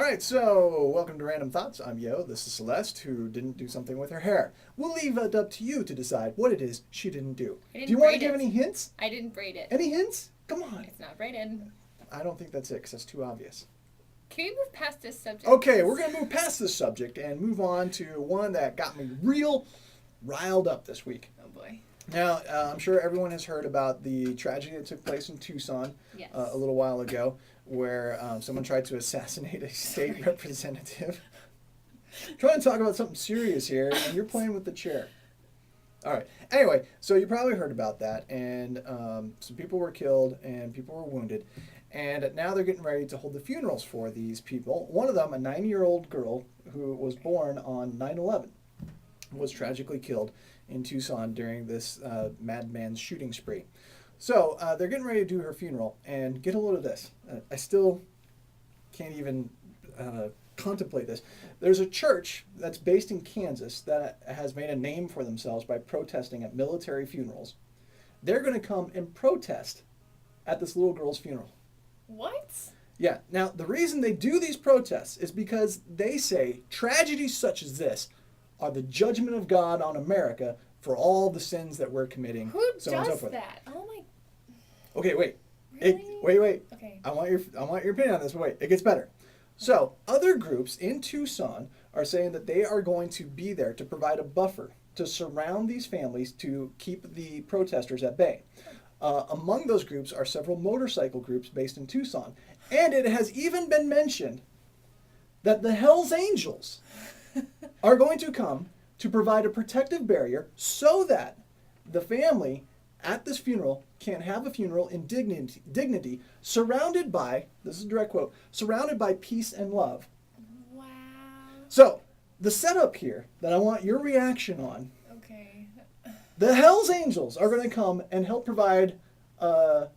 right, so welcome to Random Thoughts. I'm Yo. This is Celeste, who didn't do something with her hair. We'll leave it up to you to decide what it is she didn't do. I didn't Do you want to braid give it. any hints? I didn't braid it. Any hints? Come on. It's not braided. I don't think that's it, because that's too obvious. Can we move past this subject? Okay, we're going to move past this subject and move on to one that got me real riled up this week. Oh boy. Now, I'm sure everyone has heard about the tragedy that took place in Tucson Yes. a little while ago, where someone tried to assassinate a state representative. Trying to talk about something serious here, and you're playing with the chair. All right. Anyway, so you probably heard about that, and some people were killed and people were wounded, and now they're getting ready to hold the funerals for these people. One of them, a 9-year-old girl who was born on 9/11, was tragically killed in Tucson during this madman's shooting spree. So they're getting ready to do her funeral, and get a load of this. I still can't even contemplate this. There's a church that's based in Kansas that has made a name for themselves by protesting at military funerals. They're going to come and protest at this little girl's funeral. What? Yeah. Now, the reason they do these protests is because they say tragedies such as this are the judgment of God on America for all the sins that we're committing. Who so on and so does forth. that? Oh my. Okay, wait. Really? Wait. Okay. I want your opinion on this, but wait, it gets better. So, other groups in Tucson are saying that they are going to be there to provide a buffer to surround these families to keep the protesters at bay. Among those groups are several motorcycle groups based in Tucson. And it has even been mentioned that the Hells Angels are going to come to provide a protective barrier so that the family at this funeral can have a funeral in dignity, surrounded by, this is a direct quote, surrounded by peace and love. Wow. So, the setup here that I want your reaction on, Okay. the Hells Angels are going to come and help provide a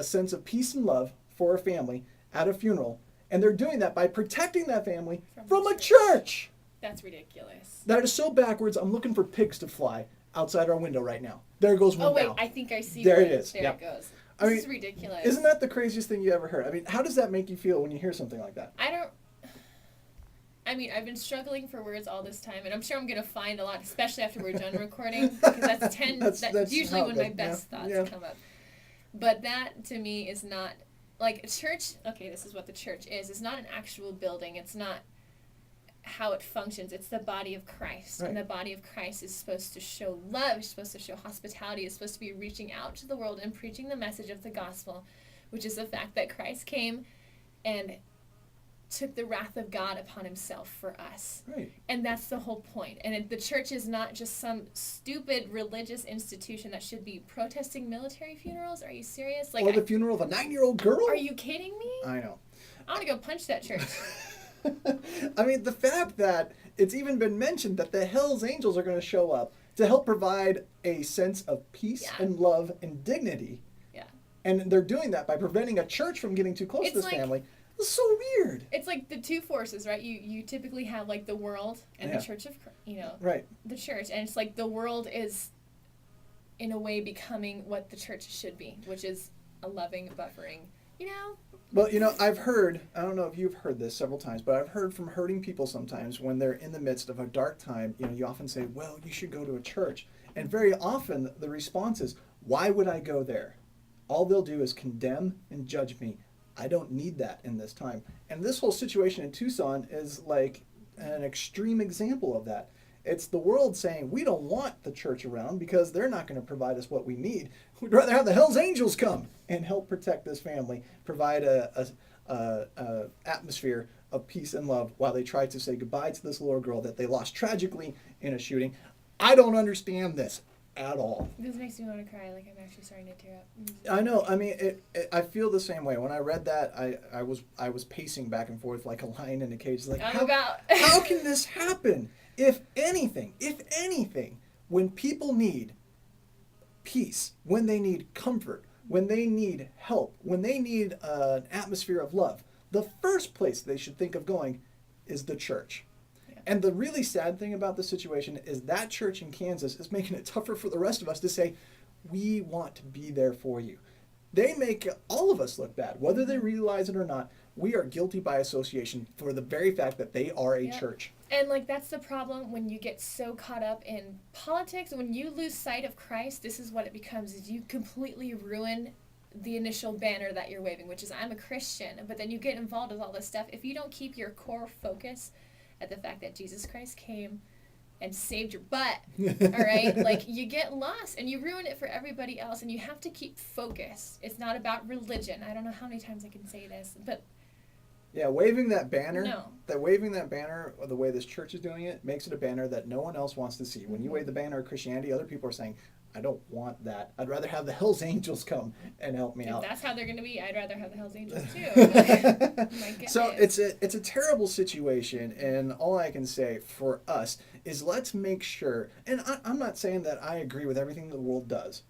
sense of peace and love for a family at a funeral. And they're doing that by protecting that family from a church. That's ridiculous. That is so backwards, I'm looking for pigs to fly outside our window right now. There goes one Oh wait, now. I think I see. There one. it is. There Yep. it goes. I This mean, is ridiculous. Isn't that the craziest thing you ever heard? I mean, how does that make you feel when you hear something like that? I mean, I've been struggling for words all this time, and I'm sure I'm gonna find a lot, especially after we're done recording, because that's usually how when it my goes. best Yeah. thoughts Yeah. come up. But that to me is not like a church. Okay, this is what the church is. It's not an actual building. It's not how it functions. It's the body of Christ, Right. and the body of Christ is supposed to show love. It's supposed to show hospitality. It's supposed to be reaching out to the world and preaching the message of the gospel, which is the fact that Christ came and took the wrath of God upon himself for us. Right. And that's the whole point. And the church is not just some stupid religious institution that should be protesting military funerals. Are you serious? Or the funeral of a 9-year-old girl? Are you kidding me? I know. I want to go punch that church. I mean, the fact that it's even been mentioned that the Hells Angels are going to show up to help provide a sense of peace Yeah. and love and dignity. Yeah. And they're doing that by preventing a church from getting too close to It's this like- family. It's so weird. It's like the two forces, right? You typically have like the world and Yeah. the church of, Right. the church. And it's like the world is in a way becoming what the church should be, which is a loving, buffering, Well, I've heard, I don't know if you've heard this several times, but I've heard from hurting people sometimes when they're in the midst of a dark time, you often say, well, you should go to a church. And very often the response is, why would I go there? All they'll do is condemn and judge me. I don't need that in this time. And this whole situation in Tucson is like an extreme example of that. It's the world saying, we don't want the church around because they're not going to provide us what we need. We'd rather have the Hells Angels come and help protect this family, provide a atmosphere of peace and love while they try to say goodbye to this little girl that they lost tragically in a shooting. I don't understand this at all. This makes me want to cry. Like I'm actually starting to tear up. I know. I mean, I feel the same way. When I read that, I was pacing back and forth like a lion in a cage. Like, how can this happen? If anything, when people need peace, when they need comfort, when they need help, when they need an atmosphere of love, the first place they should think of going is the church. Yeah. And the really sad thing about the situation is that church in Kansas is making it tougher for the rest of us to say, we want to be there for you. They make all of us look bad, whether they realize it or not. we are guilty by association for the very fact that they are a Yep. church. And like that's the problem when you get so caught up in politics. When you lose sight of Christ, this is what it becomes: is you completely ruin the initial banner that you're waving, which is I'm a Christian. But then you get involved with all this stuff. If you don't keep your core focus at the fact that Jesus Christ came and saved your butt, all right, like you get lost and you ruin it for everybody else. And you have to keep focus. It's not about religion. I don't know how many times I can say this, but Yeah, waving that banner, no. waving that banner, or the way this church is doing it, makes it a banner that no one else wants to see. When you wave the banner of Christianity, other people are saying, I don't want that. I'd rather have the Hells Angels come and help me If out. that's how they're going to be, I'd rather have the Hells Angels too. My goodness. So it's a terrible situation, and all I can say for us is let's make sure, and I'm not saying that I agree with everything the world does,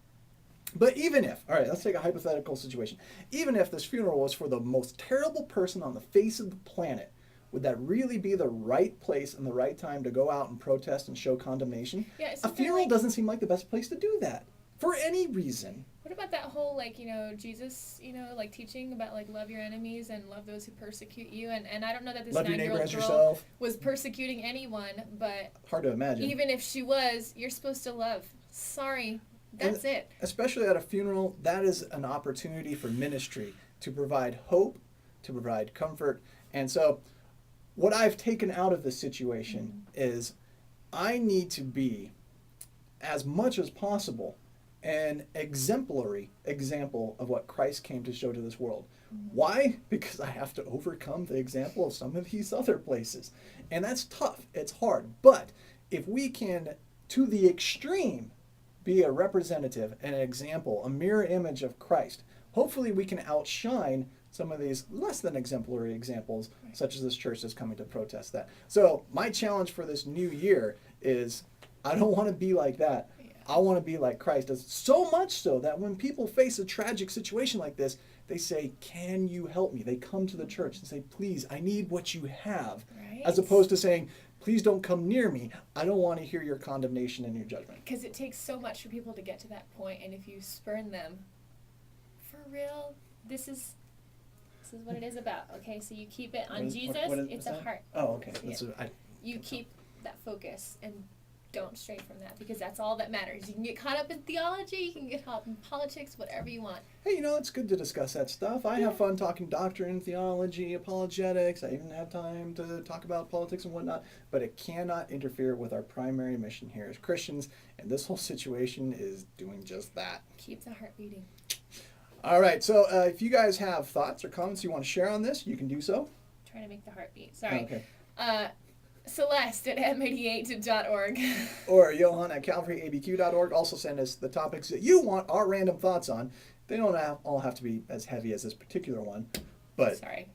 but even if, all right, let's take a hypothetical situation. Even if this funeral was for the most terrible person on the face of the planet, would that really be the right place and the right time to go out and protest and show condemnation? Yeah, it's A something funeral like- doesn't seem like the best place to do that for any reason. What about that whole, like, Jesus, like teaching about, like, love your enemies and love those who persecute you? And I don't know that this Love your neighbor 9-year-old as girl yourself. was persecuting anyone, but Hard to imagine. even if she was, you're supposed to love. Sorry, that's it. Especially at a funeral, that is an opportunity for ministry to provide hope, to provide comfort. And so what I've taken out of this situation is I need to be, as much as possible, an exemplary example of what Christ came to show to this world. Why? Because I have to overcome the example of some of these other places. And that's tough. It's hard. But if we can, to the extreme, be a representative, an example, a mirror image of Christ, hopefully we can outshine some of these less than exemplary examples, such as this church that's coming to protest that. So my challenge for this new year is I don't want to be like that. I want to be like Christ. So much so that when people face a tragic situation like this, they say, can you help me? They come to the church and say, please, I need what you have. Right. As opposed to saying, please don't come near me. I don't want to hear your condemnation and your judgment. Because it takes so much for people to get to that point, and if you spurn them, for real, this is what it is about. Okay, so you keep it on Jesus. It's a heart. Oh, okay. You keep that focus and don't stray from that, because that's all that matters. You can get caught up in theology, you can get caught up in politics, whatever you want. Hey, it's good to discuss that stuff. I have fun talking doctrine, theology, apologetics. I even have time to talk about politics and whatnot, but it cannot interfere with our primary mission here as Christians, and this whole situation is doing just that. Keep the heart beating. All right, so if you guys have thoughts or comments you want to share on this, you can do so. Trying to make the heart beat. Sorry. Okay. Celeste at m88.org. Or Johan at calvaryabq.org. Also send us the topics that you want our random thoughts on. They don't all have to be as heavy as this particular one, but Sorry,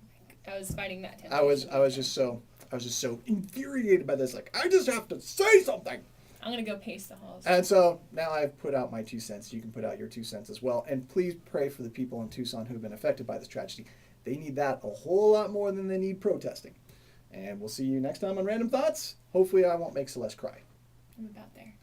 I was fighting that temptation. I was just so infuriated by this. Like, I just have to say something. I'm gonna go pace the halls. And so now I've put out my 2 cents. You can put out your 2 cents as well. And please pray for the people in Tucson who've been affected by this tragedy. They need that a whole lot more than they need protesting. And we'll see you next time on Random Thoughts. Hopefully I won't make Celeste cry. I'm about there.